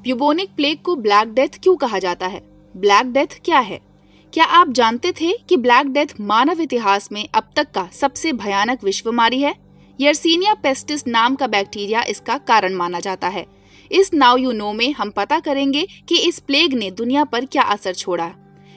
Bubonic plague को black death क्यों कहा जाता है? ब्लैक डेथ क्या है? क्या आप जानते थे कि ब्लैक डेथ मानव इतिहास में अब तक का सबसे भयानक विश्वमारी है? यर्सीनिया पेस्टिस नाम का बैक्टीरिया इसका कारण माना जाता है। इस नाउ यू नो में हम पता करेंगे कि इस प्लेग ने दुनिया पर क्या असर छोड़ा।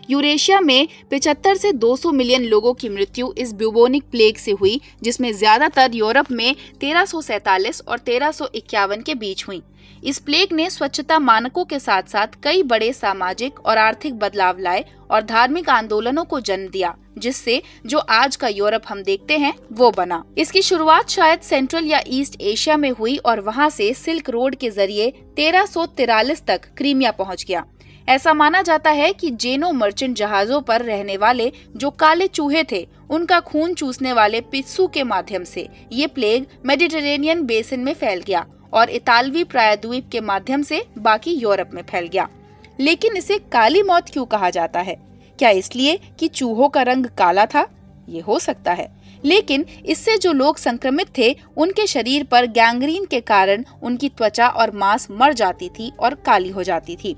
यूरेशिया में 75 से 200 मिलियन लोगों की मृत्यु इस ब्यूबोनिक प्लेग से हुई, जिसमें ज्यादातर यूरोप में 1347 और 1351 के बीच हुई। इस प्लेग ने स्वच्छता मानकों के साथ साथ कई बड़े सामाजिक और आर्थिक बदलाव लाए और धार्मिक आंदोलनों को जन्म दिया, जिससे जो आज का यूरोप हम देखते हैं वो बना। इसकी शुरुआत शायद सेंट्रल या ईस्ट एशिया में हुई और वहां से सिल्क रोड के जरिए 1343 तक क्रीमिया पहुंच गया। ऐसा माना जाता है कि जेनो मर्चेंट जहाजों पर रहने वाले जो काले चूहे थे, उनका खून चूसने वाले पिस्सू के माध्यम से ये प्लेग मेडिटेरेनियन बेसिन में फैल गया और इतालवी प्रायद्वीप के माध्यम से बाकी यूरोप में फैल गया। लेकिन इसे काली मौत क्यों कहा जाता है? क्या इसलिए कि चूहों का रंग काला था? ये हो सकता है, लेकिन इससे जो लोग संक्रमित थे उनके शरीर पर गैंग्रीन के कारण उनकी त्वचा और मांस मर जाती थी और काली हो जाती थी।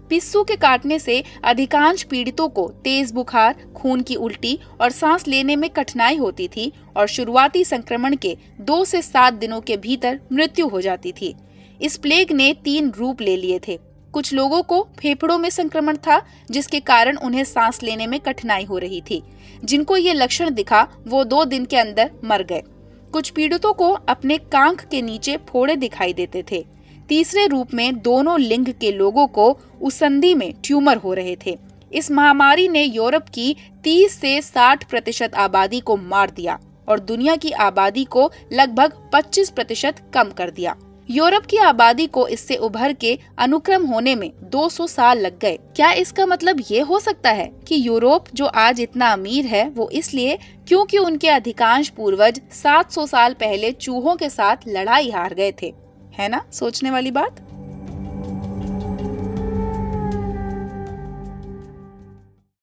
पिस्सू के काटने से अधिकांश पीड़ितों को तेज बुखार, खून की उल्टी और सांस लेने में कठिनाई होती थी और शुरुआती संक्रमण के 2 से 7 दिनों के भीतर मृत्यु हो जाती थी। इस प्लेग ने 3 रूप ले लिए थे। कुछ लोगों को फेफड़ों में संक्रमण था, जिसके कारण उन्हें सांस लेने में कठिनाई हो रही थी। जिनको ये लक्षण दिखा वो 2 दिन के अंदर मर गए। कुछ पीड़ितों को अपने कांख के नीचे फोड़े दिखाई देते थे। तीसरे रूप में दोनों लिंग के लोगों को उसंधी में ट्यूमर हो रहे थे। इस महामारी ने यूरोप की 30 से 60% आबादी को मार दिया और दुनिया की आबादी को लगभग 25% कम कर दिया। यूरोप की आबादी को इससे उभर के अनुक्रम होने में 200 साल लग गए। क्या इसका मतलब ये हो सकता है कि यूरोप जो आज इतना अमीर है वो इसलिए क्योंकि उनके अधिकांश पूर्वज 700 साल पहले चूहों के साथ लड़ाई हार गए थे? है ना सोचने वाली बात।